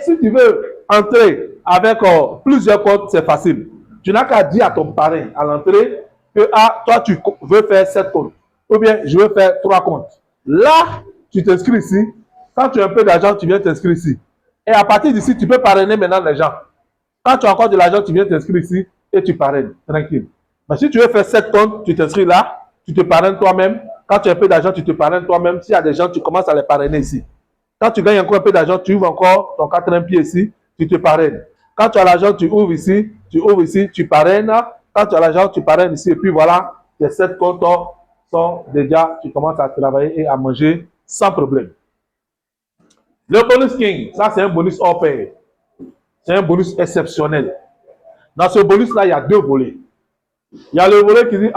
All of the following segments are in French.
si tu veux entrer avec plusieurs comptes, c'est facile. Tu n'as qu'à dire à ton parrain à l'entrée que toi, tu veux faire 7 comptes. Ou bien, je veux faire 3 comptes. Là, tu t'inscris ici. Quand tu as un peu d'argent, tu viens t'inscrire ici. Et à partir d'ici, tu peux parrainer maintenant les gens. Quand tu as encore de l'argent, tu viens t'inscrire ici et tu parraines. Tranquille. Mais si tu veux faire 7 comptes, tu t'inscris là, tu te parraines toi-même. Quand tu as un peu d'argent, tu te parraines toi-même. S'il y a des gens, tu commences à les parrainer ici. Quand tu gagnes encore un peu d'argent, tu ouvres encore ton 4e pied ici, tu te parraines. Quand tu as l'argent, tu ouvres ici, tu parraines. Quand tu as l'argent, tu parraines ici. Et puis voilà, tes 7 comptes sont déjà, tu commences à travailler et à manger sans problème. Le bonus King, ça c'est un bonus hors pair. C'est un bonus exceptionnel. Dans ce bonus-là, il y a 2 volets. Il y a le volet qui dit,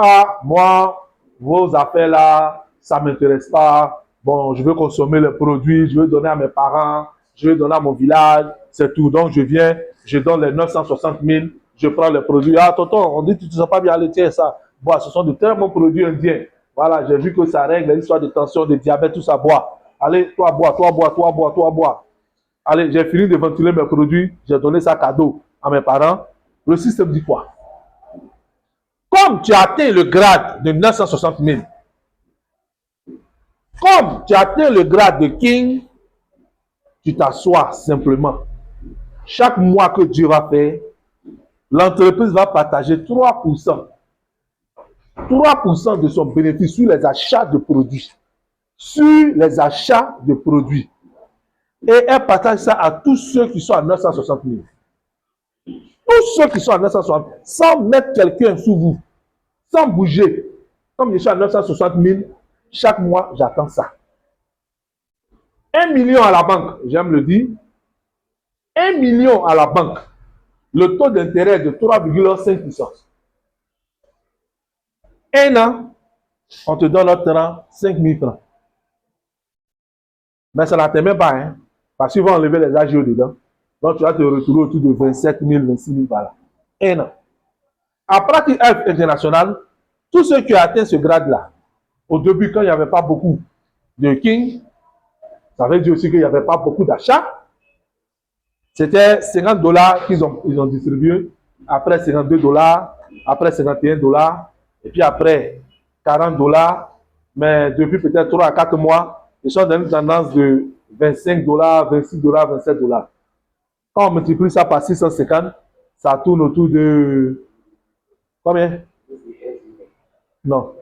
moi, vos affaires là, ça ne m'intéresse pas. Bon, je veux consommer le produit, je veux donner à mes parents, je veux donner à mon village, c'est tout. Donc, je viens, je donne les 960 000, je prends les produits. Tonton, on dit que tu ne te sens pas bien, allez, tiens ça. Bon, ce sont de très bons produits indiens. Voilà, j'ai vu que ça règle l'histoire de tension, de diabète, tout ça, bois. Allez, toi, bois. Allez, j'ai fini de ventiler mes produits, j'ai donné ça cadeau à mes parents. Le système dit quoi? Comme tu as atteint le grade de 960 000, comme tu as atteint le grade de King, tu t'assois simplement. Chaque mois que Dieu va faire, l'entreprise va partager 3%. 3% de son bénéfice sur les achats de produits. Sur les achats de produits. Et elle partage ça à tous ceux qui sont à 960 000. Tous ceux qui sont à 960 000, sans mettre quelqu'un sous vous, sans bouger. Comme je suis à 960 000, chaque mois, j'attends ça. 1 million à la banque, j'aime le dire. 1 million à la banque. Le taux d'intérêt est de 3,5%. 1 an, on te donne notre 5 000 francs. Mais ça ne t'aime pas, hein? Parce qu'ils vont enlever les AGO dedans. Donc, tu vas te retrouver autour de 27 000, 26 000 par là. 1 an. À Pratique Health International, tous ceux qui ont atteint ce grade-là, au début, quand il n'y avait pas beaucoup de King, ça veut dire aussi qu'il n'y avait pas beaucoup d'achats. C'était 50 $ qu'ils ont distribué, après 52 $, après 51 $, et puis après 40 $. Mais depuis peut-être 3 à 4 mois, ils sont dans une tendance de 25 $, 26 $, 27 $. Quand on multiplie ça par 650, ça tourne autour de combien? Non.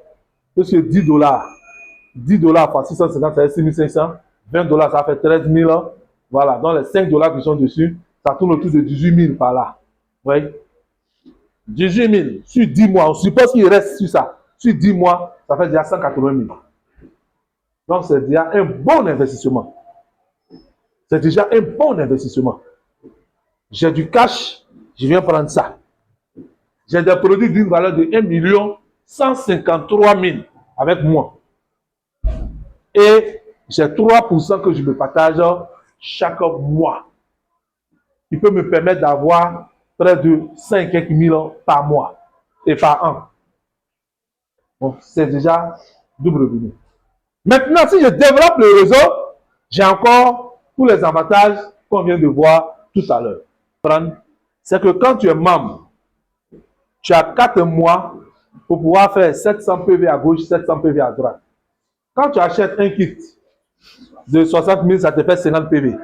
Parce que 10 $. 10 $ par 650, ça fait 6500. 20 $, ça fait 13 000. Voilà. Donc les 5 $ qui sont dessus, ça tourne autour de 18 000 par là. Vous voyez? 18 000 sur 10 mois. On suppose qu'il reste sur ça. Sur 10 mois, ça fait déjà 180 000. Donc c'est déjà un bon investissement. C'est déjà un bon investissement. J'ai du cash, je viens prendre ça. J'ai des produits d'une valeur de 1 153 000 avec moi. Et j'ai 3% que je me partage chaque mois. Il peut me permettre d'avoir près de 5 000 par mois et par an. Donc, c'est déjà double revenu. Maintenant, si je développe le réseau, j'ai encore tous les avantages qu'on vient de voir tout à l'heure. C'est que quand tu es membre, tu as 4 mois pour pouvoir faire 700 PV à gauche, 700 PV à droite. Quand tu achètes un kit de 60 000, ça te fait 50 PV.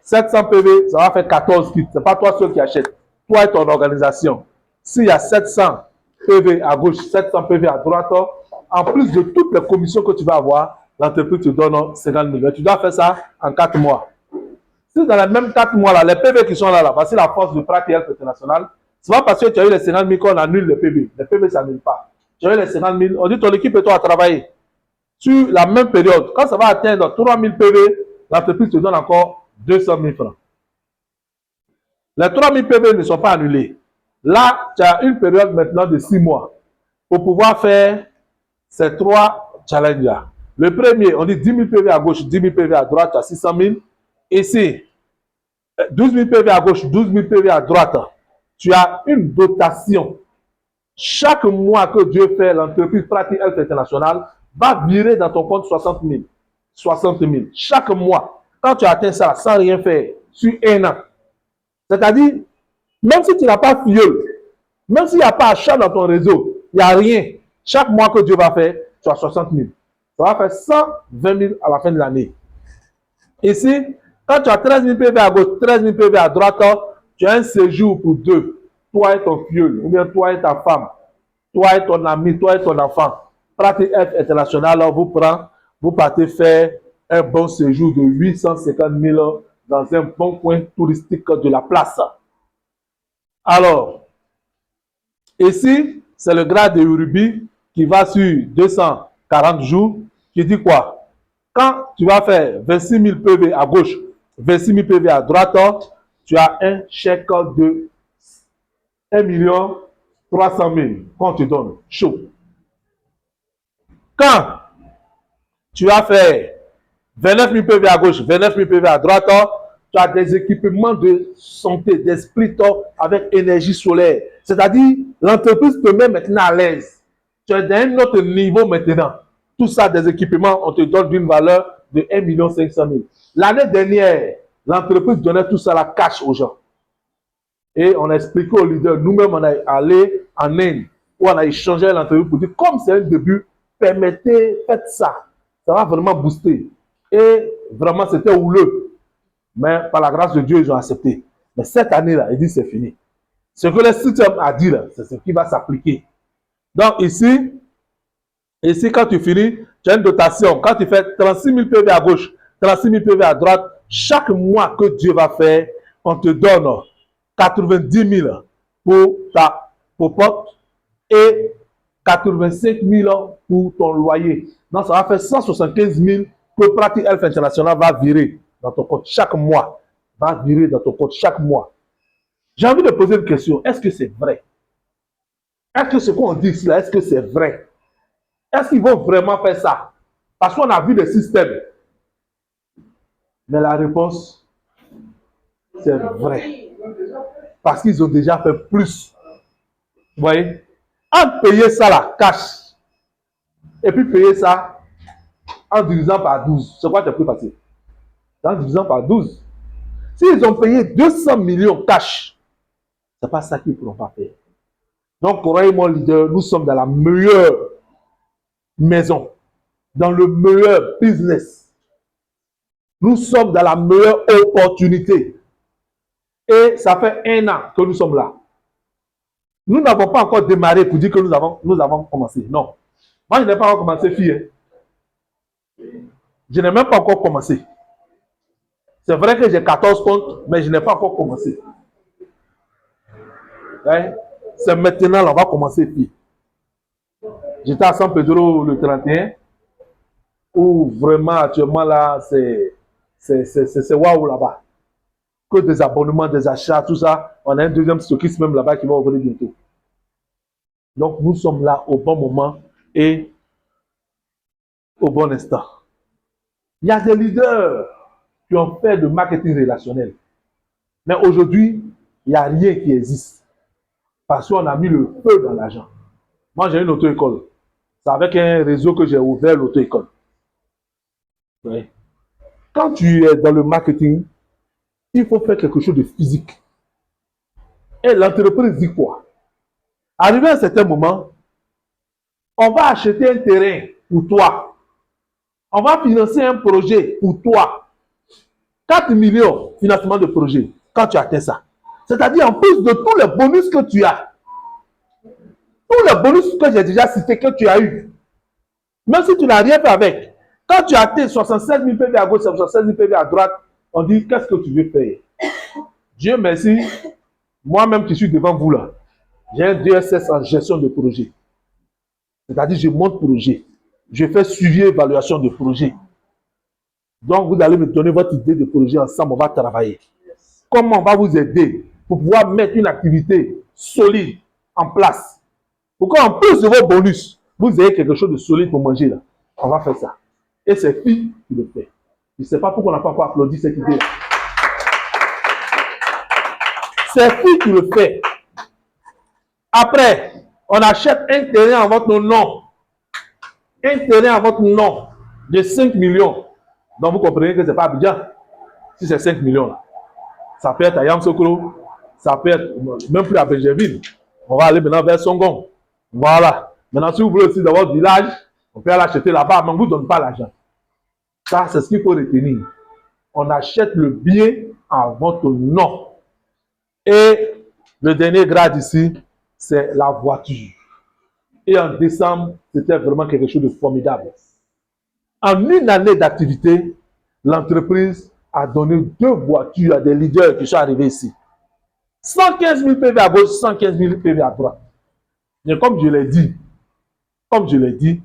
700 PV, ça va faire 14 kits. Ce n'est pas toi seul qui achètes. Toi et ton organisation. S'il y a 700 PV à gauche, 700 PV à droite, en plus de toutes les commissions que tu vas avoir, l'entreprise te donne 50 000. Tu dois faire ça en 4 mois. Si dans les mêmes 4 mois, là, les PV qui sont là, voici la force de Pratique Health International. Ce n'est pas parce que tu as eu les 50 000 qu'on annule les PV. Les PV, ça n'annule pas. Tu as eu les 50 000, on dit ton équipe et toi à travailler. Sur la même période, quand ça va atteindre 3 000 PV, l'entreprise te donne encore 200 000 francs. Les 3 000 PV ne sont pas annulés. Là, tu as une période maintenant de 6 mois pour pouvoir faire ces 3 challenges-là. Le premier, on dit 10 000 PV à gauche, 10 000 PV à droite, tu as 600 000. Ici, 12 000 PV à gauche, 12 000 PV à droite. Tu as une dotation. Chaque mois que Dieu fait, l'entreprise Pratique Health International va virer dans ton compte 60 000. 60 000. Chaque mois. Quand tu atteins ça sans rien faire, sur un an. C'est-à-dire, même si tu n'as pas filleul, même s'il n'y a pas achat dans ton réseau, il n'y a rien. Chaque mois que Dieu va faire, tu as 60 000. Ça va faire 120 000 à la fin de l'année. Ici, quand tu as 13 000 PV à gauche, 13 000 PV à droite, tu as un séjour pour deux. Toi et ton filleul, ou bien toi et ta femme, toi et ton ami, toi et ton enfant. Pratique F International, vous partez faire un bon séjour de 850 000 dans un bon coin touristique de la place. Alors, ici, c'est le grade de Urubi qui va sur 240 jours, qui dit quoi? Quand tu vas faire 26 000 PV à gauche, 26 000 PV à droite, tu as un chèque de 1 300 000 qu'on te donne, chaud. Quand tu vas faire 29 000 PV à gauche, 29 000 PV à droite, tu as des équipements de santé, d'esprit avec énergie solaire. C'est-à-dire, l'entreprise te met maintenant à l'aise. Tu es d'un autre niveau maintenant. Tout ça, des équipements, on te donne d'une valeur de 1 500 000. L'année dernière, l'entreprise donnait tout ça la cash aux gens. Et on a expliqué aux leaders, nous-mêmes, on est allé en Inde, où on a échangé l'entreprise pour dire, comme c'est un début, permettez, faites ça. Ça va vraiment booster. Et vraiment, c'était houleux. Mais par la grâce de Dieu, ils ont accepté. Mais cette année-là, il dit c'est fini. Ce que le système a dit là, c'est ce qui va s'appliquer. Donc ici, quand tu finis, tu as une dotation. Quand tu fais 36 000 PV à gauche, 36 000 PV à droite, chaque mois que Dieu va faire, on te donne 90 000 pour ta popote et 85 000 pour ton loyer. Donc ça va faire 175 000 que Pratique Health International va virer dans ton compte chaque mois. Va virer dans ton compte chaque mois. J'ai envie de poser une question. Est-ce que c'est vrai? Est-ce que ce qu'on dit ici, là, est-ce que c'est vrai? Est-ce qu'ils vont vraiment faire ça? Parce qu'on a vu le système. Mais la réponse, c'est vrai. Parce qu'ils ont déjà fait plus. Vous voyez? En payer ça, la cash, et puis payer ça en divisant par 12, c'est quoi qui est plus facile? En divisant par 12. S'ils ont payé 200 millions cash, ce n'est pas ça qu'ils ne pourront pas faire. Donc, croyez-moi, leader, nous sommes dans la meilleure maison, dans le meilleur business. Nous sommes dans la meilleure opportunité. Et ça fait 1 an que nous sommes là. Nous n'avons pas encore démarré pour dire que nous avons commencé. Non. Moi, je n'ai pas encore commencé, fille. Je n'ai même pas encore commencé. C'est vrai que j'ai 14 comptes, mais je n'ai pas encore commencé. Hein? C'est maintenant, là, on va commencer, fille. J'étais à San Pedro le 31, où vraiment, actuellement, là, c'est waouh là-bas. Que des abonnements, des achats, tout ça. On a un deuxième stockiste même là-bas qui va ouvrir bientôt. Donc, nous sommes là au bon moment et au bon instant. Il y a des leaders qui ont fait le marketing relationnel. Mais aujourd'hui, il n'y a rien qui existe. Parce qu'on a mis le feu dans l'argent. Moi, j'ai une auto-école. C'est avec un réseau que j'ai ouvert l'auto-école. Oui. Quand tu es dans le marketing, il faut faire quelque chose de physique. Et l'entreprise dit quoi? Arrivé à un certain moment, on va acheter un terrain pour toi. On va financer un projet pour toi. 4 millions financement de projet, quand tu atteins ça. C'est-à-dire en plus de tous les bonus que tu as, tous les bonus que j'ai déjà cités, que tu as eu, même si tu n'as rien fait avec, quand tu atteins 67 000 PV à gauche, 67 000 PV à droite, on dit qu'est-ce que tu veux faire? Dieu merci, moi-même qui suis devant vous là, j'ai un DSS en gestion de projet. C'est-à-dire je monte projet, je fais suivi et évaluation de projet. Donc vous allez me donner votre idée de projet ensemble, on va travailler. Comment on va vous aider pour pouvoir mettre une activité solide en place. Pour qu'en plus de vos bonus, vous ayez quelque chose de solide pour manger là. On va faire ça. Et c'est Phi qui le fait. Je ne sais pas pourquoi on n'a pas encore applaudi cette idée là. C'est Phi qui le fait. Après, on achète un terrain en votre nom. Un terrain en votre nom de 5 millions. Donc vous comprenez que ce n'est pas Abidjan. Si c'est 5 millions là. Ça peut être à Yamsokro, ça peut être même plus à Benjerville. On va aller maintenant vers Songon. Voilà. Maintenant, si vous voulez aussi dans votre village, on peut aller acheter là-bas, mais on ne vous donne pas l'argent. Ça, c'est ce qu'il faut retenir. On achète le bien en votre nom. Et le dernier grade ici, c'est la voiture. Et en décembre, c'était vraiment quelque chose de formidable. En une année d'activité, l'entreprise a donné 2 voitures à des leaders qui sont arrivés ici. 115 000 PV à gauche, 115 000 PV à droite. Mais comme je l'ai dit,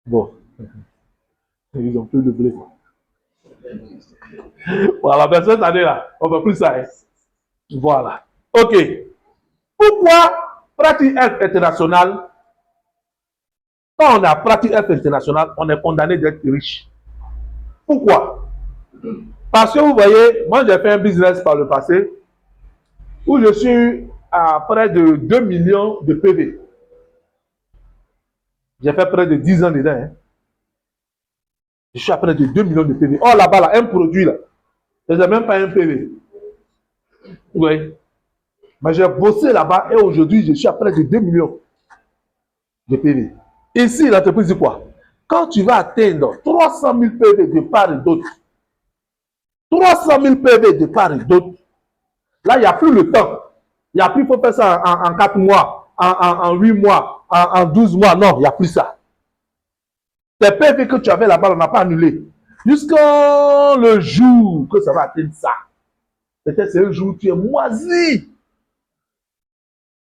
bon, ils ont plus de blé. Voilà, ben cette année-là, on ne veut plus ça. Hein. Voilà. OK. Pourquoi Pratique Health International, quand on a Pratique Health International, on est condamné d'être riche. Pourquoi? Parce que vous voyez, moi j'ai fait un business par le passé où je suis à près de 2 millions de PV. J'ai fait près de 10 ans dedans. Hein. Je suis à près de 2 millions de PV. Oh là-bas, là, un produit là, je n'ai même pas un PV. Oui. Mais j'ai bossé là-bas et aujourd'hui, je suis à près de 2 millions de PV. Ici, l'entreprise dit quoi? Quand tu vas atteindre 300 000 PV de part et d'autre, 300 000 PV de part et d'autre, là, il n'y a plus le temps. Il n'y a plus, il faut faire ça en 4 mois, en 8 mois, en 12 mois. Non, il n'y a plus ça. Les PV que tu avais là-bas, on n'a pas annulé. Jusqu'à le jour que ça va atteindre ça. Peut-être c'est un jour où tu es moisi.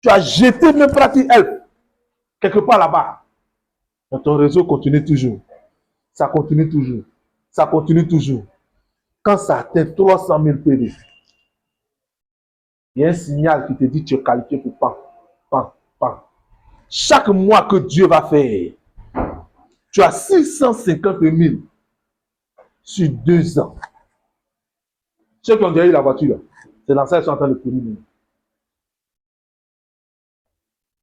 Tu as jeté même Pratique Health quelque part là-bas. Mais ton réseau continue toujours. Ça continue toujours. Ça continue toujours. Quand ça atteint 300 000 PV, il y a un signal qui te dit que tu es qualifié pour pan. Chaque mois que Dieu va faire, tu as 650 000 sur 2 ans. Ceux qui ont déjà eu la voiture, c'est dans ça qu'ils sont en train de courir.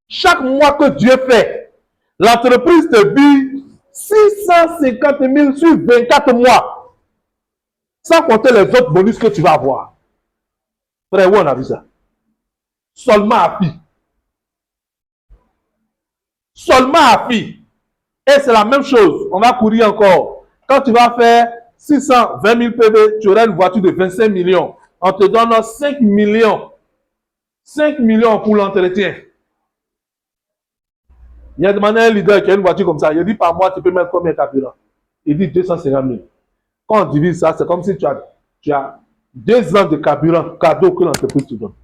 Chaque mois que Dieu fait, l'entreprise te dit 650 000 sur 24 mois. Sans compter les autres bonus que tu vas avoir. Frère, où on a vu ça? Seulement à FI. Seulement à FI. Et c'est la même chose. On va courir encore. Quand tu vas faire 620 000 PV, tu auras une voiture de 25 millions. On te donne 5 millions. 5 millions pour l'entretien. Il y a demandé à un leader qui a une voiture comme ça. Il dit par mois, tu peux mettre combien de carburant? Il dit 250 000. Quand on divise ça, c'est comme si tu as 2 ans de carburant cadeau que l'entreprise te donne.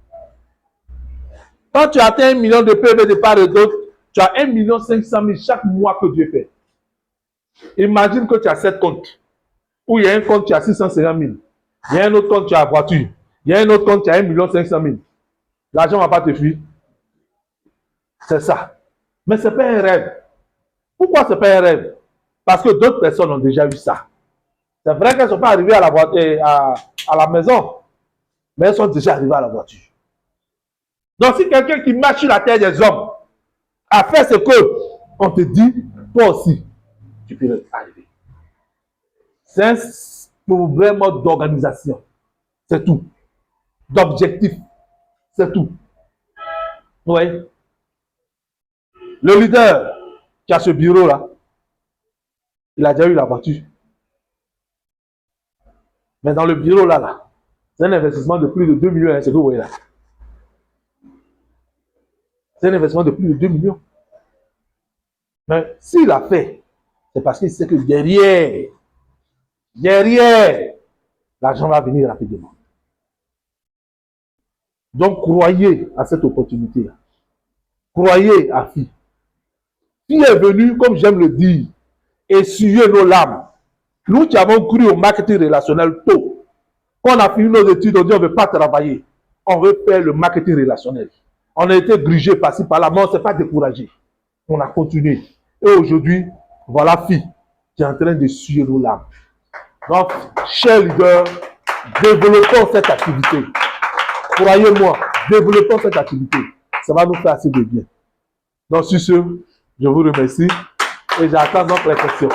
Quand tu atteins 1 million de PV de part et d'autre, tu as 1 500 000 chaque mois que Dieu fait. Imagine que tu as 7 comptes. Où il y a un compte, tu as 650 000. Il y a un autre compte, tu as la voiture. Il y a un autre compte, tu as 1 500 000. L'argent ne va pas te fuir. C'est ça. Mais ce n'est pas un rêve. Pourquoi ce n'est pas un rêve? Parce que d'autres personnes ont déjà eu ça. C'est vrai qu'elles ne sont pas arrivées à la voiture, à la maison, mais elles sont déjà arrivées à la voiture. Donc si quelqu'un qui marche sur la terre des hommes a fait ce que on te dit, toi aussi, tu peux arriver. C'est un problème d'organisation. C'est tout. D'objectif. C'est tout. Oui. Le leader qui a ce bureau-là, il a déjà eu la voiture. Mais dans le bureau-là, c'est un investissement de plus de 2 millions, hein, c'est ce que vous voyez là. C'est un investissement de plus de 2 millions. Mais s'il a fait, c'est parce qu'il sait que derrière, l'argent va venir rapidement. Donc, croyez à cette opportunité-là. Croyez à FI. FI est venu, comme j'aime le dire, essuyer nos larmes. Nous qui avons cru au marketing relationnel tôt, quand on a fini nos études, on dit on ne veut pas travailler. On veut faire le marketing relationnel. On a été grigé par-ci, par-là, mais on ne s'est pas découragé. On a continué. Et aujourd'hui, voilà FI qui est en train de suer nos larmes. Donc, chers leaders, développons cette activité. Croyez-moi, développons cette activité. Ça va nous faire assez de bien. Donc, sur ce, je vous remercie et j'attends notre réflexion.